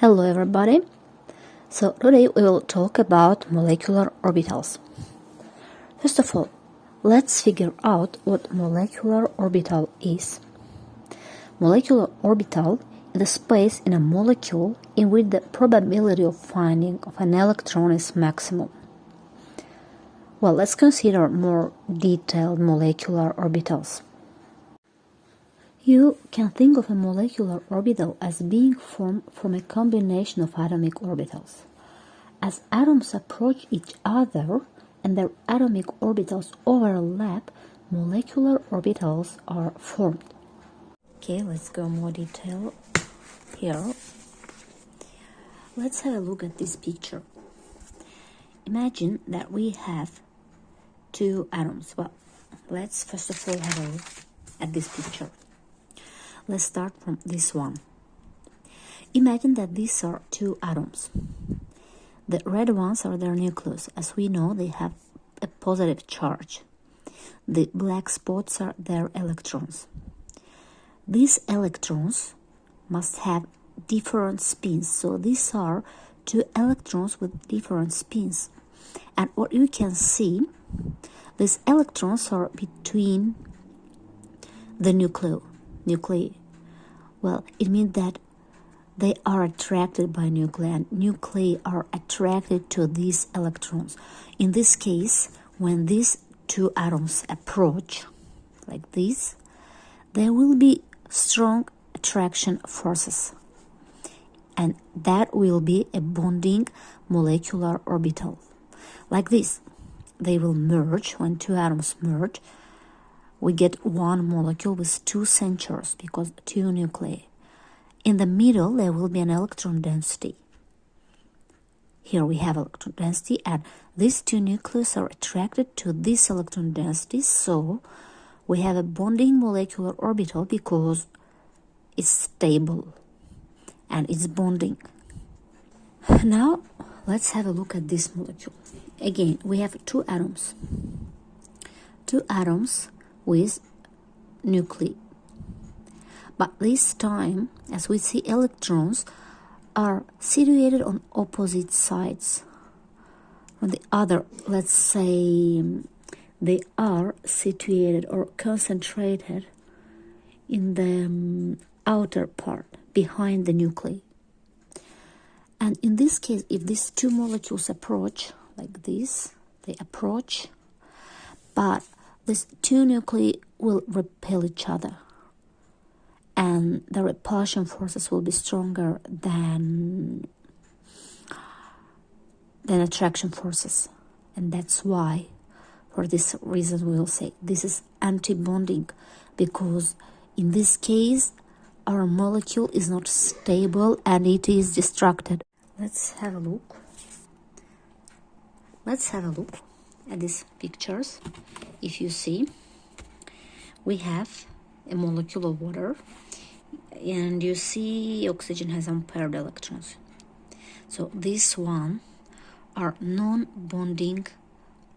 Hello everybody. So today we will talk about molecular orbitals. First of all, let's figure out what molecular orbital is. Molecular orbital is the space in a molecule in which the probability of finding of an electron is maximum. Well, let's consider more detailed molecular orbitals. You can think of a molecular orbital as being formed from a combination of atomic orbitals. As atoms approach each other and their atomic orbitals overlap, molecular orbitals are formed. Okay, let's go more detail here. Let's have a look at this picture. Imagine that we have two atoms. Well, let's first of all have a look at this picture. Let's start from this one. Imagine that these are two atoms. The red ones are their nucleus. As we know, they have a positive charge. The black spots are their electrons. These electrons must have different spins. So these are two electrons with different spins. And what you can see, these electrons are between the nuclei. Well, it means that they are attracted by nuclei, and nuclei are attracted to these electrons. In this case, when these two atoms approach like this, there will be strong attraction forces, and that will be a bonding molecular orbital. Like this, they will merge. When two atoms merge, we get one molecule with two centers because two nuclei. In the middle, there will be an electron density. Here we have electron density, and these two nuclei are attracted to this electron density, so we have a bonding molecular orbital because it's stable and it's bonding. Now, let's have a look at this molecule. Again, we have two atoms. Two atoms with nuclei. But this time, as we see, electrons are situated on opposite sides. On the other, let's say, they are situated or concentrated in the outer part, behind the nuclei. And in this case, if these two molecules approach like this, they approach, but these two nuclei will repel each other, and the repulsion forces will be stronger than attraction forces. And that's why, for this reason, we will say this is anti-bonding, because in this case, our molecule is not stable and it is destructed. Let's have a look at these pictures. If you see, we have a molecule of water, and you see oxygen has unpaired electrons. So these one are non-bonding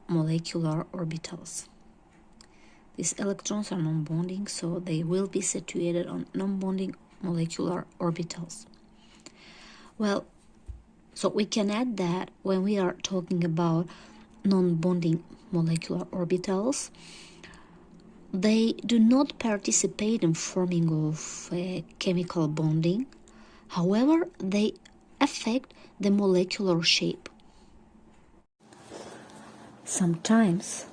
molecular orbitals. These electrons are non-bonding, so they will be situated on non-bonding molecular orbitals. Well, so we can add that when we are talking about non-bonding molecular orbitals, they do not participate in forming of chemical bonding. However, they affect the molecular shape. Sometimes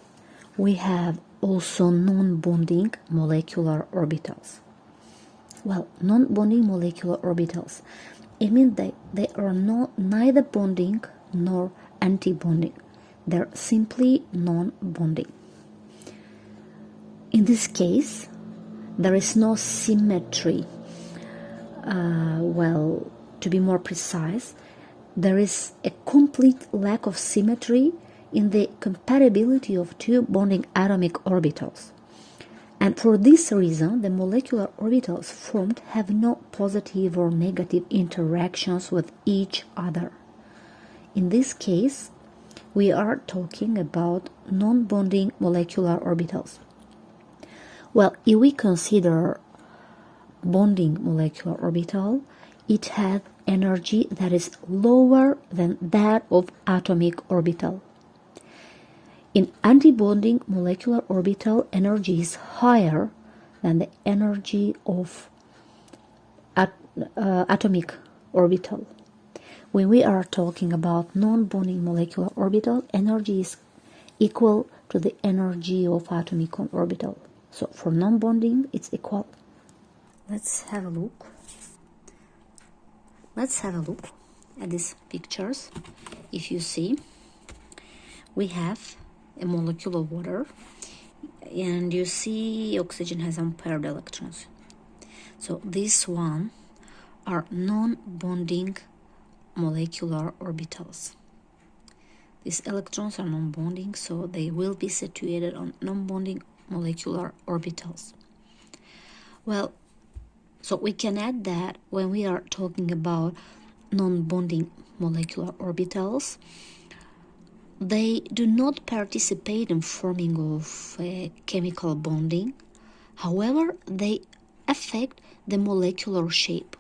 we have also non-bonding molecular orbitals. Well, non-bonding molecular orbitals, it means they are neither bonding nor anti-bonding. They're simply non-bonding. In this case, there is no symmetry. Well, to be more precise, there is a complete lack of symmetry in the compatibility of two bonding atomic orbitals. And for this reason, the molecular orbitals formed have no positive or negative interactions with each other. In this case, we are talking about non-bonding molecular orbitals. Well, if we consider bonding molecular orbital, it has energy that is lower than that of atomic orbital. In antibonding molecular orbital, energy is higher than the energy of atomic orbital. When we are talking about non-bonding molecular orbital, energy is equal to the energy of atomic orbital. So for non-bonding, it's equal. Let's have a look. Let's have a look at these pictures. If you see, we have a molecule of water, and you see oxygen has unpaired electrons. So these one are non-bonding molecular orbitals. These electrons are non-bonding, so they will be situated on non-bonding molecular orbitals. Well, so we can add that when we are talking about non-bonding molecular orbitals, they do not participate in forming of chemical bonding. However, they affect the molecular shape.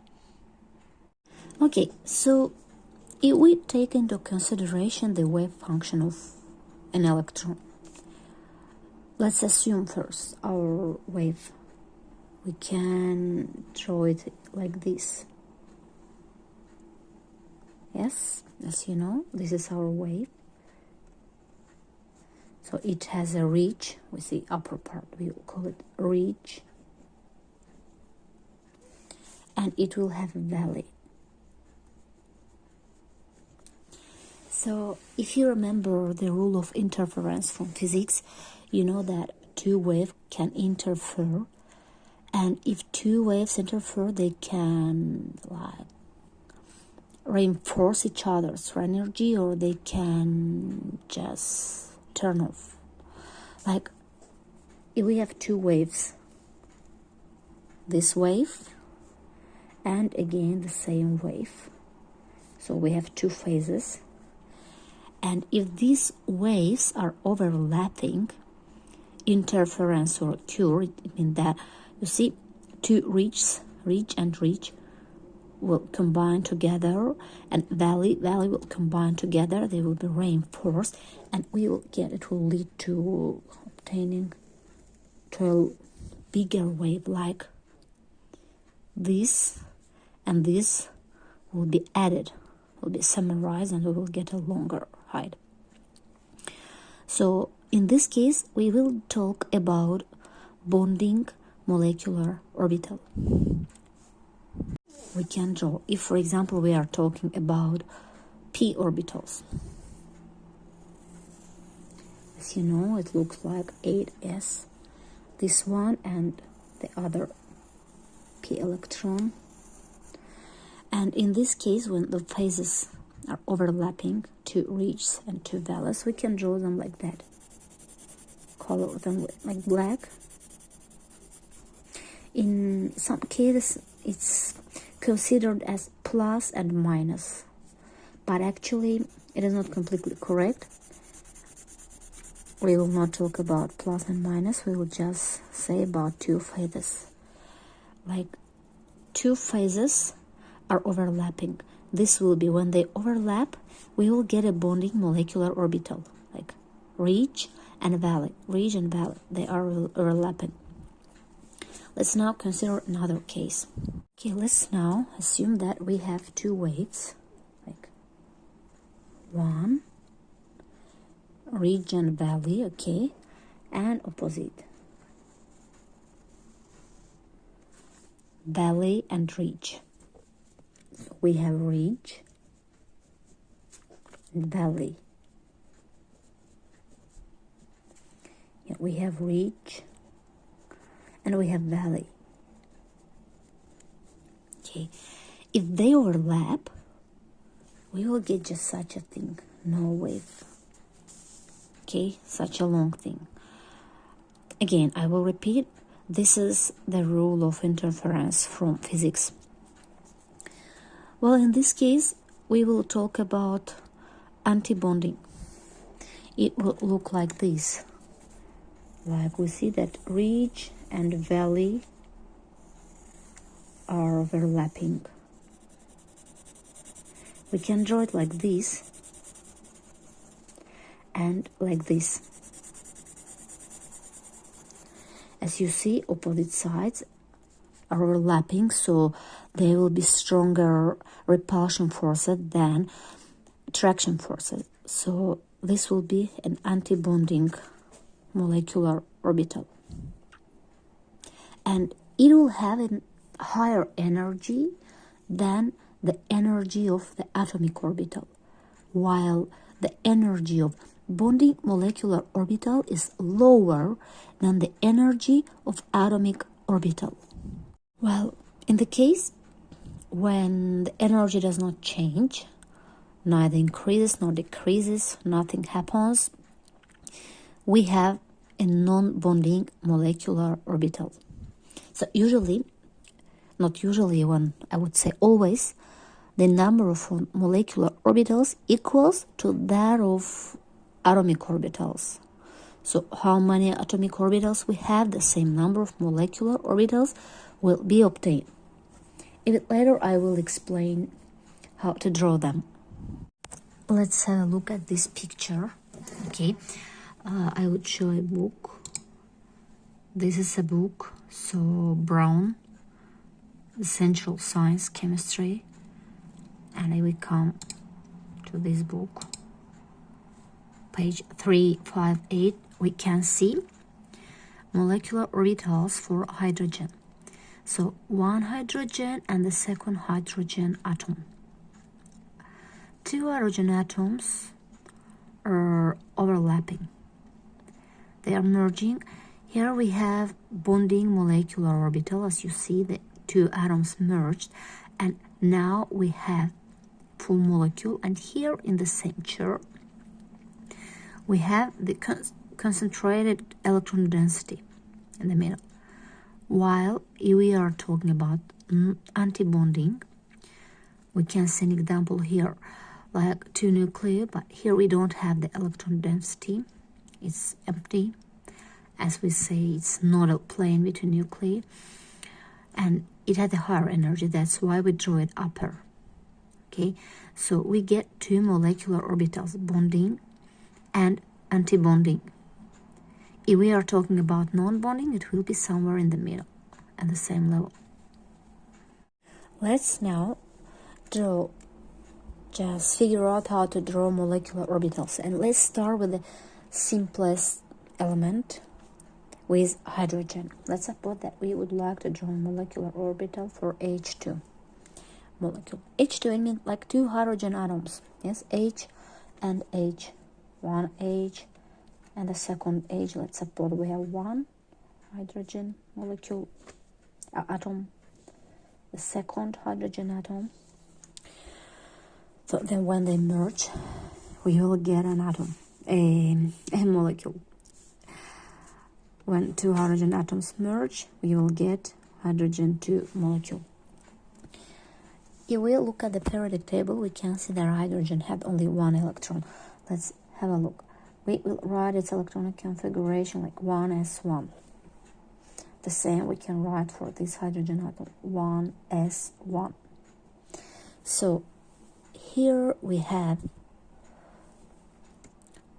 Okay, so if we take into consideration the wave function of an electron, let's assume first our wave. We can draw it like this. Yes, as you know, this is our wave. So it has a ridge with the upper part. We will call it ridge. And it will have a valley. So if you remember the rule of interference from physics, you know that two waves can interfere. And if two waves interfere, they can reinforce each other's energy, or they can just turn off. Like if we have two waves, this wave and again the same wave, so we have two phases, and if these waves are overlapping, interference will occur. It means that, you see, two ridge and ridge will combine together, and valley will combine together. They will be reinforced, and it will lead to obtaining to a bigger wave, like this, and this will be added, will be summarized, and we will get a longer height. So in this case, we will talk about bonding molecular orbital. We can draw, if for example we are talking about p orbitals. As you know, it looks like 8s, this one and the other p electron. And in this case, when the phases are overlapping, two ridges and two valleys, we can draw them like that. Color them like black. In some cases, it's considered as plus and minus, but actually it is not completely correct. We will not talk about plus and minus. We will just say about two phases. Like two phases are overlapping. This will be, when they overlap, we will get a bonding molecular orbital, like ridge and valley. Ridge and valley, they are overlapping. Let's now consider another case. Okay, let's now assume that we have two waves, like one, ridge and valley, okay, and opposite, valley and ridge. So we have ridge and valley. Yeah, we have ridge and we have valley. Okay, if they overlap, we will get just such a thing, no wave. Okay, such a long thing. Again, I will repeat, this is the rule of interference from physics. Well, in this case, we will talk about antibonding. It will look like this. Like we see that ridge and valley are overlapping. We can draw it like this and like this. As you see, opposite sides are overlapping, so there will be stronger repulsion forces than attraction forces. So this will be an anti-bonding molecular orbital. And it will have a higher energy than the energy of the atomic orbital, while the energy of bonding molecular orbital is lower than the energy of atomic orbital. Well, in the case when the energy does not change, neither increases nor decreases, nothing happens, we have a non-bonding molecular orbital. So usually, not usually, when I would say always, the number of molecular orbitals equals to that of atomic orbitals. So how many atomic orbitals we have, the same number of molecular orbitals will be obtained. A bit later I will explain how to draw them. Let's have a look at this picture. Okay, I would show a book. This is a book, so brown, Essential Science Chemistry, and I will come to this book. Page 358, we can see molecular orbitals for hydrogen. So one hydrogen and the second hydrogen atom. Two hydrogen atoms are overlapping. They are merging. Here we have bonding molecular orbital. As you see, the two atoms merged, and now we have full molecule. And here in the center we have the concentrated electron density in the middle. While we are talking about anti-bonding, we can see an example here, like two nuclei, but here we don't have the electron density. It's empty. As we say, it's not a plane between nuclei, and it had a higher energy. That's why we draw it upper. Okay, so we get two molecular orbitals, bonding and anti-bonding. If we are talking about non-bonding, it will be somewhere in the middle at the same level. Let's now just figure out how to draw molecular orbitals. And let's start with the simplest element, with hydrogen. Let's suppose that we would like to draw a molecular orbital for H2 molecule. H2, I mean like two hydrogen atoms. Yes, H and H. One H and the second H. Let's suppose we have one hydrogen molecule atom, the second hydrogen atom. So then when they merge, we will get an atom, a molecule. When two hydrogen atoms merge, we will get hydrogen 2 molecule. If we look at the periodic table, we can see that hydrogen had only one electron. Let's have a look. We will write its electronic configuration like 1s1. The same we can write for this hydrogen atom, 1s1. So here we have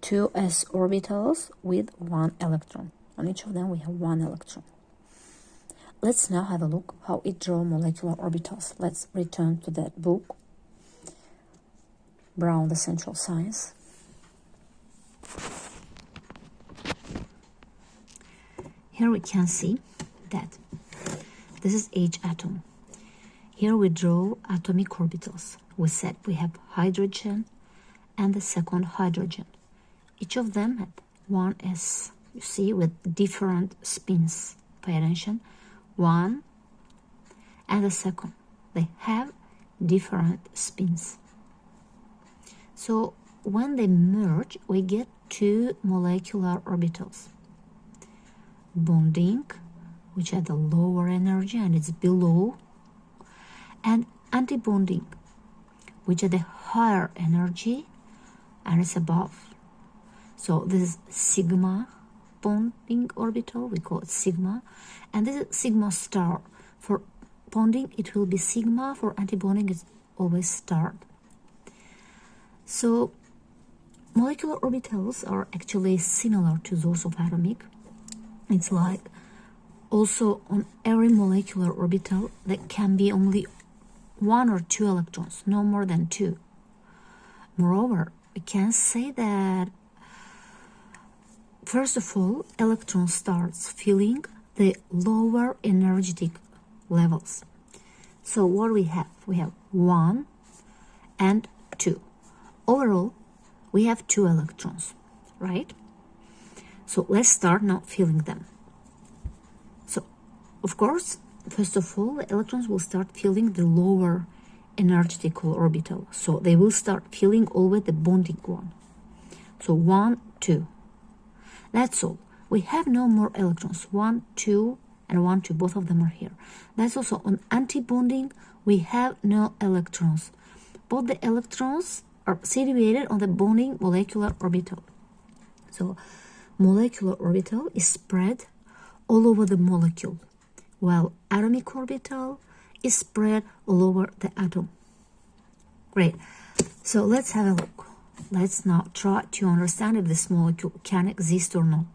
two s orbitals with one electron. On each of them we have one electron. Let's now have a look how it draws molecular orbitals. Let's return to that book, Brown, Essential Science. Here we can see that this is H atom. Here we draw atomic orbitals. We said we have hydrogen and the second hydrogen. Each of them had one s, you see, with different spins. Pay attention. One and the second, they have different spins. So when they merge, we get two molecular orbitals. Bonding, which had a lower energy and it's below, and anti-bonding, which had a higher energy and it's above. So this is sigma bonding orbital, we call it sigma, and this is sigma star. For bonding it will be sigma, for anti-bonding it's always star. So molecular orbitals are actually similar to those of atomic. It's like also on every molecular orbital there can be only 1 or 2 electrons, no more than 2. Moreover, we can say that first of all, electron starts filling the lower energetic levels. So what we have? We have 1 and 2. Overall, we have 2 electrons, right? So let's start now filling them. So, of course, first of all, the electrons will start filling the lower energetical orbital. So they will start filling always the bonding one. So 1, 2. That's all. We have no more electrons. 1, 2, and 1, 2. Both of them are here. That's also on anti-bonding. We have no electrons. Both the electrons are situated on the bonding molecular orbital. So molecular orbital is spread all over the molecule, while atomic orbital is spread all over the atom. Great. So let's have a look. Let's now try to understand if this molecule can exist or not.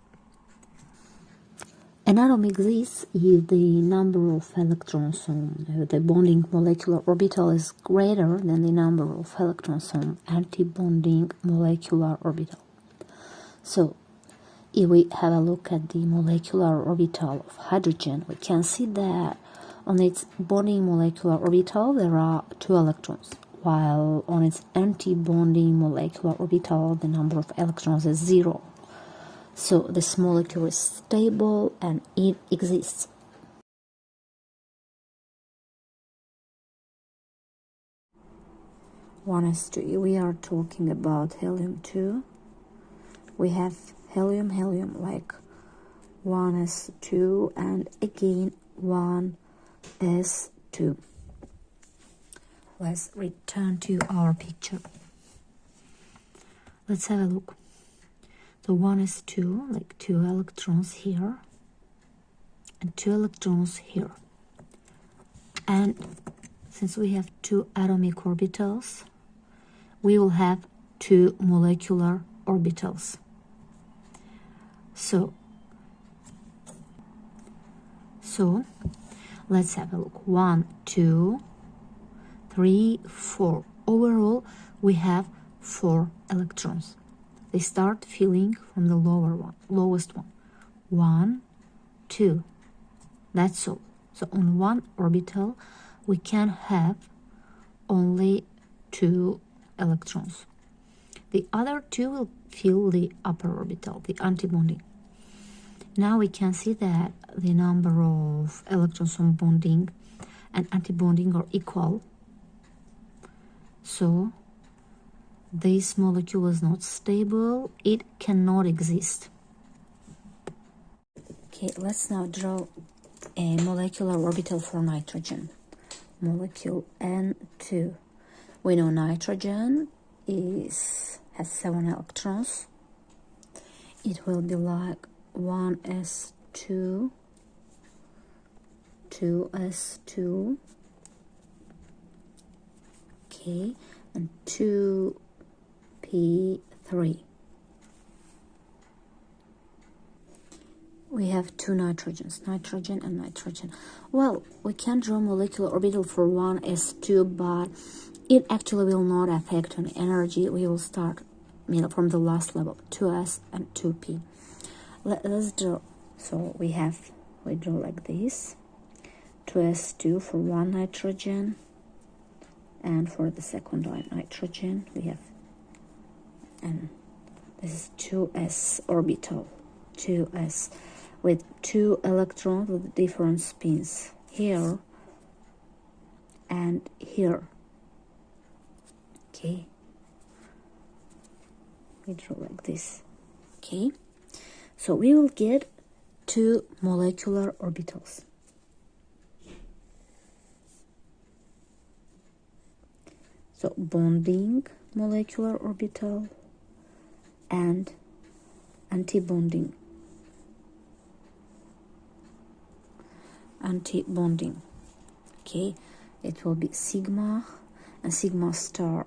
An atom exists if the number of electrons on the bonding molecular orbital is greater than the number of electrons on anti-bonding molecular orbital. So, if we have a look at the molecular orbital of hydrogen, we can see that on its bonding molecular orbital there are 2 electrons, while on its anti-bonding molecular orbital the number of electrons is 0. So this molecule is stable and it exists. One is to, we are talking about helium-2. We have helium like 1s2 and again 1s2. Let's return to our picture. Let's have a look. So 1s2, like 2 electrons here and 2 electrons here. And since we have 2 atomic orbitals, we will have 2 molecular orbitals. So let's have a look. 1, 2, 3, 4. Overall, we have 4 electrons. They start filling from the lowest one. 1, 2. That's all. So on one orbital, we can have only 2 electrons. The other 2 will fill the upper orbital, the antibonding. Now we can see that the number of electrons on bonding and antibonding are equal. So this molecule is not stable. It cannot exist. Okay, let's now draw a molecular orbital for nitrogen. Molecule N2. We know nitrogen has 7 electrons. It will be like 1s2, 2s2, okay, and 2p3. We have 2 nitrogens, nitrogen and nitrogen. Well, we can draw molecular orbital for 1s2, but it actually will not affect on energy. We will start from the last level, 2s and 2p. Let's draw. So we draw like this. 2s2 for 1 nitrogen, and for the second nitrogen we have, and this is 2s orbital, 2s with 2 electrons with different spins here and here. Okay, we draw like this. Okay, so we will get 2 molecular orbitals. So bonding molecular orbital and anti-bonding. Okay, it will be sigma and sigma star.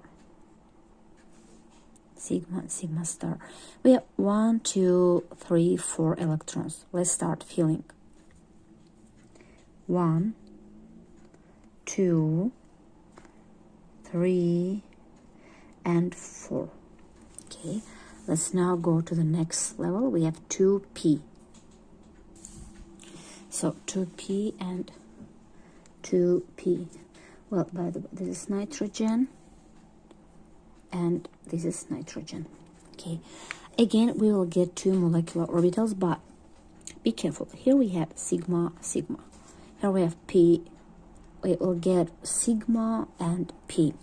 sigma, sigma star. We have 1, 2, 3, 4 electrons. Let's start filling. 1, 2, 3, and 4. Okay, let's now go to the next level. We have 2p. So 2p and 2p. Well, by the way, this is nitrogen and this is nitrogen. Okay, again we will get 2 molecular orbitals, but be careful. Here we have sigma, sigma. Here we have p. We will get sigma and p.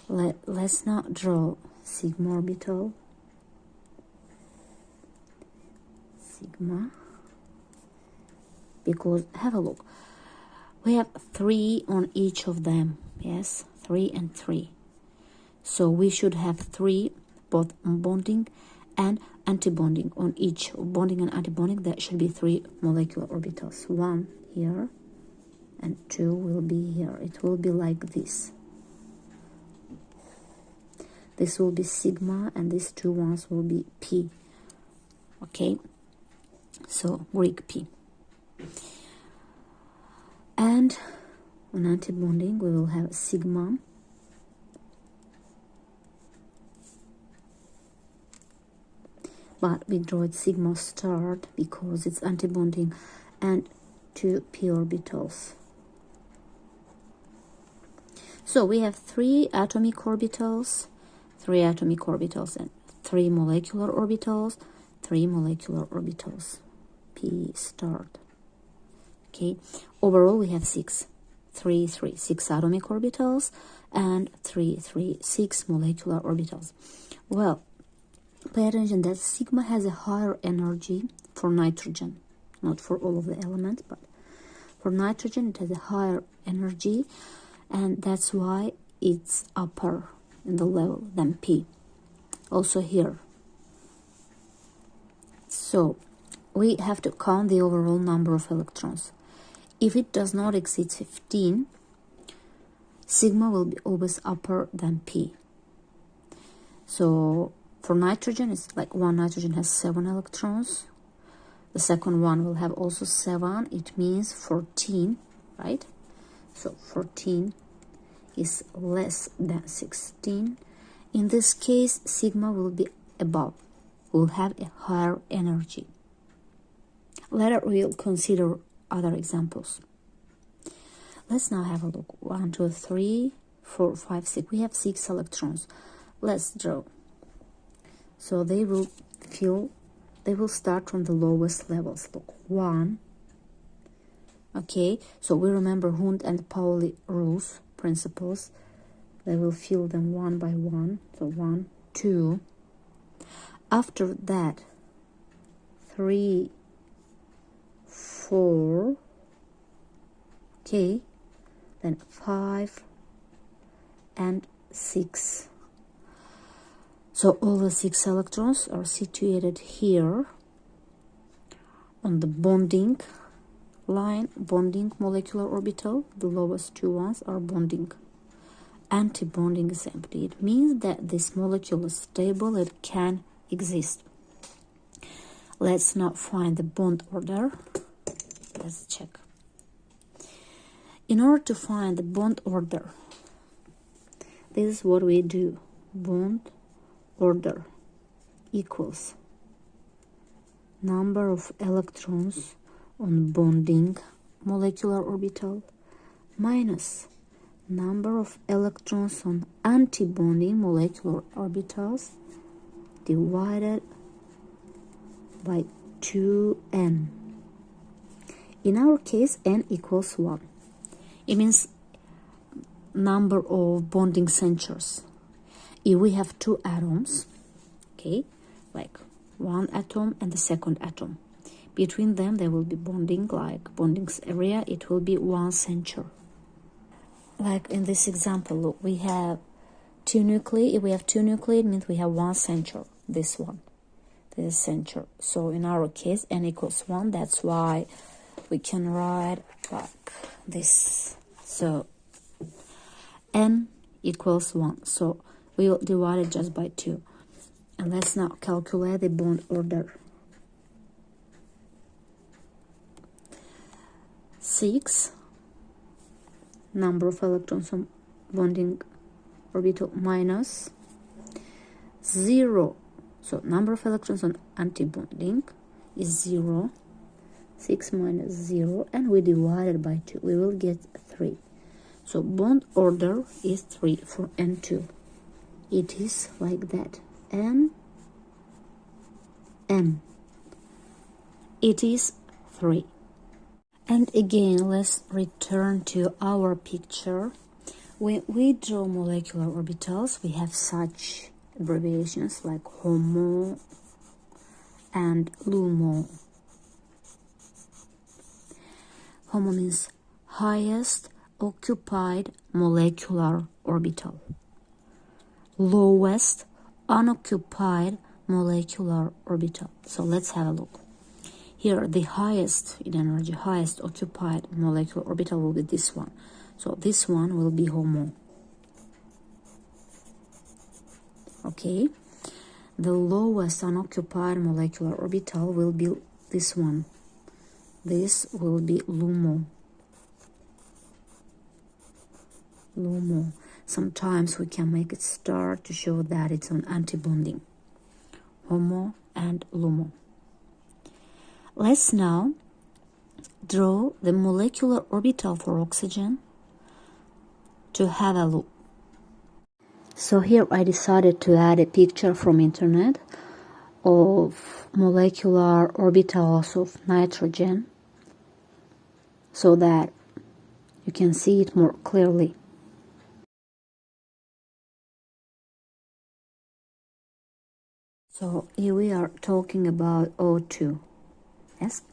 Let's not draw sigma orbital. Sigma. Because, have a look. We have 3 on each of them. Yes, 3 and 3. So we should have 3, both bonding and antibonding on each. Bonding and antibonding, that should be 3 molecular orbitals. 1 here and 2 will be here. It will be like this. This will be sigma and these 2 ones will be p. Okay, so Greek p. And on antibonding we will have sigma but we draw it sigma starred because it's antibonding, and 2 p orbitals. So we have 3 atomic orbitals, 3 atomic orbitals, and 3 molecular orbitals, 3 molecular orbitals, p starred. Okay, overall we have 6 atomic orbitals and 6 molecular orbitals. Well, pay attention that sigma has a higher energy for nitrogen, not for all of the elements, but for nitrogen it has a higher energy, and that's why it's upper in the level than p. Also here. So we have to count the overall number of electrons. If it does not exceed 15, sigma will be always upper than p. So for nitrogen, it's like one nitrogen has 7 electrons. The second one will have also 7. It means 14, right? So 14 is less than 16. In this case, sigma will be above, will have a higher energy. Later we'll consider other examples. Let's now have a look. 1, 2, 3, 4, 5, 6. We have 6 electrons. Let's draw. So they will start from the lowest levels. Look, 1. Okay, so we remember Hund and Pauli rules, principles. They will fill them one by one. So 1, 2. After that, 3, 4. Okay, then 5 and 6. So all the 6 electrons are situated here on the bonding line, bonding molecular orbital. The lowest 2 ones are bonding. Anti-bonding is empty. It means that this molecule is stable, it can exist. Let's now find the bond order. Let's check. In order to find the bond order, this is what we do. Bond order equals number of electrons on bonding molecular orbital minus number of electrons on anti-bonding molecular orbitals divided by 2n. In our case, n equals 1. It means number of bonding centers. If we have 2 atoms, okay, like one atom and the second atom, between them there will be bonding, like bonding's area, it will be 1 center. Like in this example, look, we have 2 nuclei. If we have 2 nuclei, it means we have 1 center. This one, this is center. So in our case, n equals 1. That's why we can write like this. So n equals 1. So We will divide it just by 2. And let's now calculate the bond order. 6, number of electrons on bonding orbital, minus 0. So number of electrons on antibonding is 0. 6 minus 0, and we divide it by 2. We will get 3. So bond order is 3 for N2. It is like that. N. It is 3. And again, let's return to our picture. When we draw molecular orbitals, we have such abbreviations like HOMO and LUMO. HOMO means highest occupied molecular orbital. Lowest unoccupied molecular orbital. So let's have a look. Here, the highest in energy, highest occupied molecular orbital will be this one. So this one will be HOMO. Okay. The lowest unoccupied molecular orbital will be this one. This will be LUMO. LUMO. Sometimes we can make it star to show that it's an antibonding. HOMO and LUMO. Let's now draw the molecular orbital for oxygen to have a look. So here I decided to add a picture from internet of molecular orbitals of nitrogen so that you can see it more clearly. So here we are talking about O2. Yes,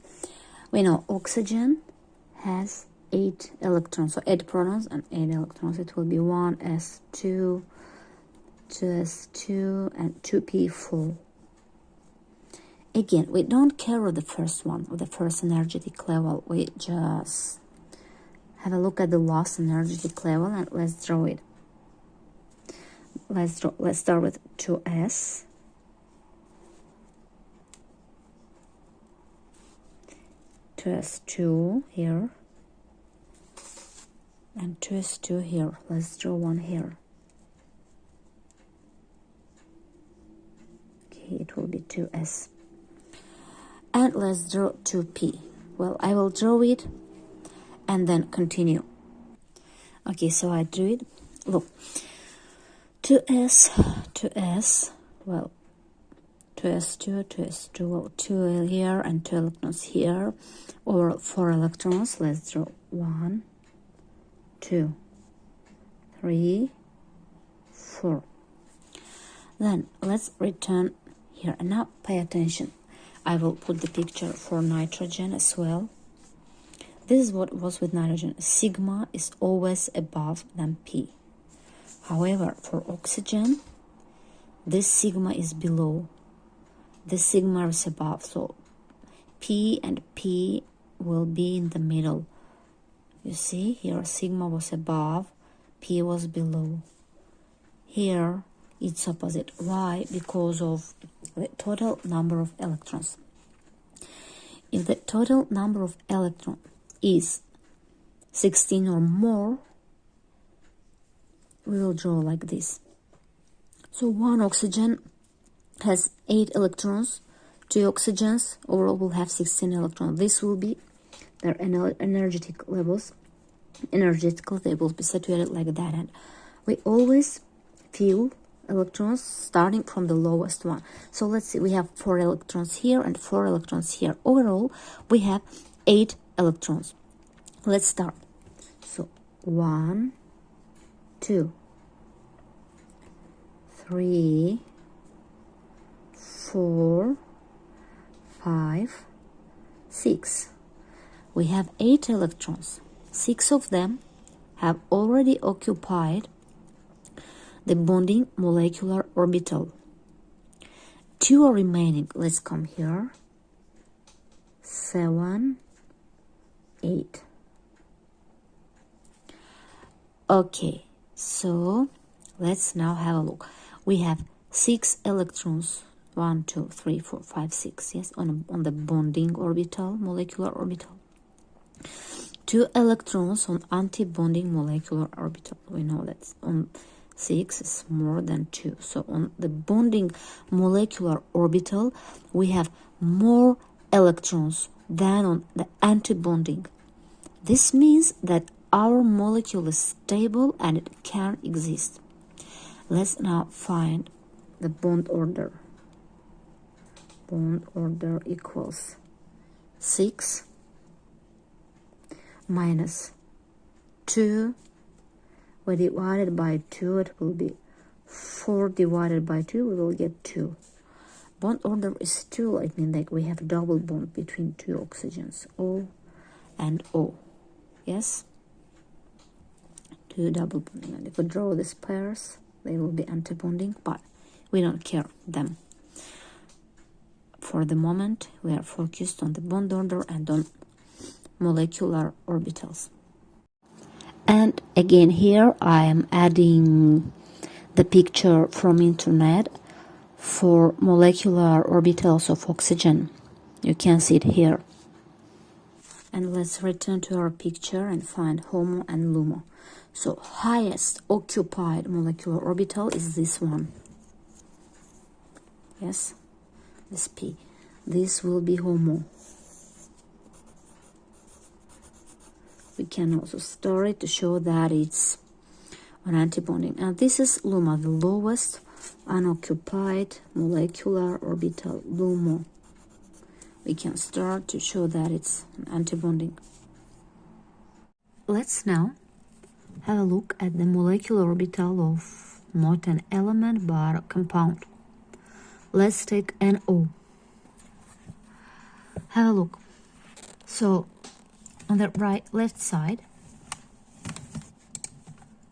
we know oxygen has 8 electrons, so 8 protons and 8 electrons. It will be 1s2, 2s2, and 2p4. Again, we don't care of the first one, or the first energetic level. We just have a look at the last energetic level and let's draw it. Let's start with 2s. 2s2 here and 2s2 here. Let's draw one here. Okay, it will be 2s. And let's draw 2p. Well, I will draw it and then continue. Okay, so I drew it. Look, 2s, well, 2s2, well, 2 here and 2 electrons here, or 4 electrons. Let's draw 1, 2, 3, 4. Then let's return here. And now pay attention. I will put the picture for nitrogen as well. This is what was with nitrogen. Sigma is always above than P. However, for oxygen, this sigma is below. This sigma is above, so P and P will be in the middle. You see, here sigma was above, P was below. Here it's opposite. Why? Because of the total number of electrons. If the total number of electrons is 16 or more, we will draw like this. So one oxygen has 8 electrons, 2 oxygens, overall will have 16 electrons. This will be their energetic levels. Energetically, they will be situated like that. And we always feel electrons starting from the lowest one. So let's see, we have 4 electrons here and 4 electrons here. Overall, we have 8 electrons. Let's start. So 1, 2, 3, 4, 5, 6. We have 8 electrons. 6 of them have already occupied the bonding molecular orbital. 2 are remaining. Let's come here. 7, 8. Okay, so Let's now have a look. We have 6 electrons, 1, 2, 3, 4, 5, 6, yes, on the bonding orbital, molecular orbital. 2 electrons on anti-bonding molecular orbital. We know that on 6 is more than 2. So on the bonding molecular orbital, we have more electrons than on the anti-bonding. This means that our molecule is stable and it can exist. Let's now find the bond order. Bond order equals 6 minus 2. We divided by 2, it will be 4 divided by 2, we will get 2. Bond order is 2, it means like we have a double bond between 2 oxygens, O and O. Yes? 2 double bonding. And if we draw these pairs, they will be anti-bonding, but we don't care them. For the moment, we are focused on the bond order and on molecular orbitals. And again here I am adding the picture from internet for molecular orbitals of oxygen. You can see it here. And let's return to our picture and find HOMO and LUMO. So highest occupied molecular orbital is this one. Yes, this P. This will be HOMO. We can also store it to show that it's an antibonding. And this is LUMO, the lowest unoccupied molecular orbital, LUMO. We can start to show that it's an antibonding. Let's now have a look at the molecular orbital of not an element but a compound. Let's take NO. Have a look. So on the left side,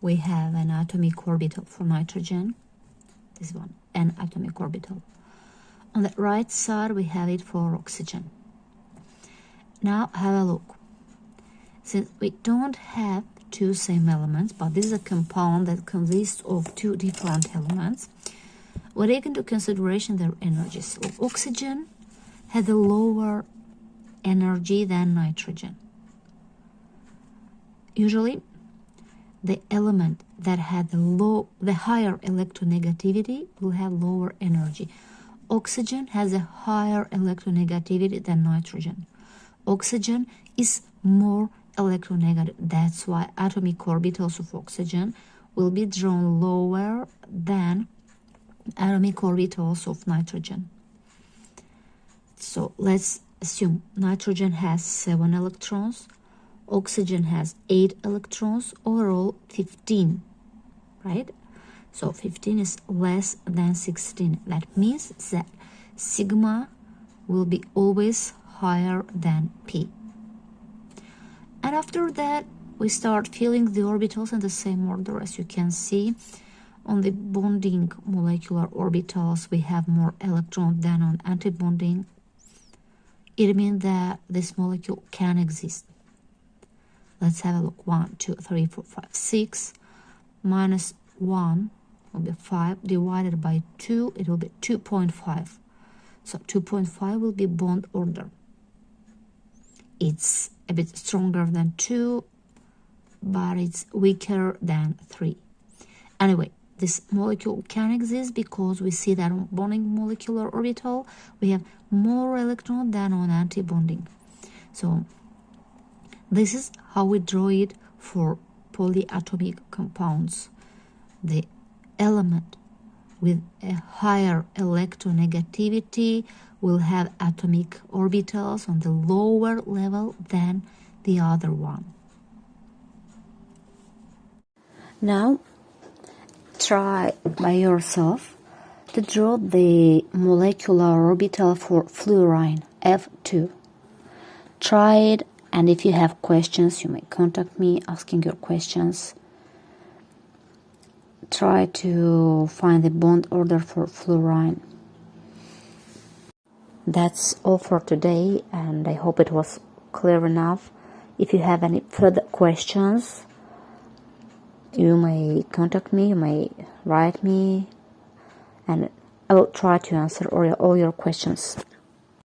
we have an atomic orbital for nitrogen. This one, an atomic orbital. On the right side, we have it for oxygen. Now have a look. Since we don't have 2 same elements, but this is a compound that consists of 2 different elements, we take into consideration their energies. So oxygen has a lower energy than nitrogen. Usually, the element that had the higher electronegativity will have lower energy. Oxygen has a higher electronegativity than nitrogen. Oxygen is more electronegative. That's why atomic orbitals of oxygen will be drawn lower than atomic orbitals of nitrogen. So let's assume nitrogen has 7 electrons, oxygen has 8 electrons, overall 15, right? So 15 is less than 16. That means that sigma will be always higher than P. And after that, we start filling the orbitals in the same order. As you can see, on the bonding molecular orbitals, we have more electrons than on antibonding. It means that this molecule can exist. Let's have a look. 1, 2, 3, 4, 5, 6 minus 1 will be 5 divided by 2, it will be 2.5. So 2.5 will be bond order. It's a bit stronger than 2, but it's weaker than 3. Anyway, this molecule can exist because we see that on bonding molecular orbital we have more electrons than on antibonding. So this is how we draw it for polyatomic compounds. The element with a higher electronegativity will have atomic orbitals on the lower level than the other one. Now try by yourself to draw the molecular orbital for fluorine, F2. Try it, and if you have questions, you may contact me asking your questions. Try to find the bond order for fluorine. That's all for today, and I hope it was clear enough. If you have any further questions, You may contact me, you may write me, and I will try to answer all your questions.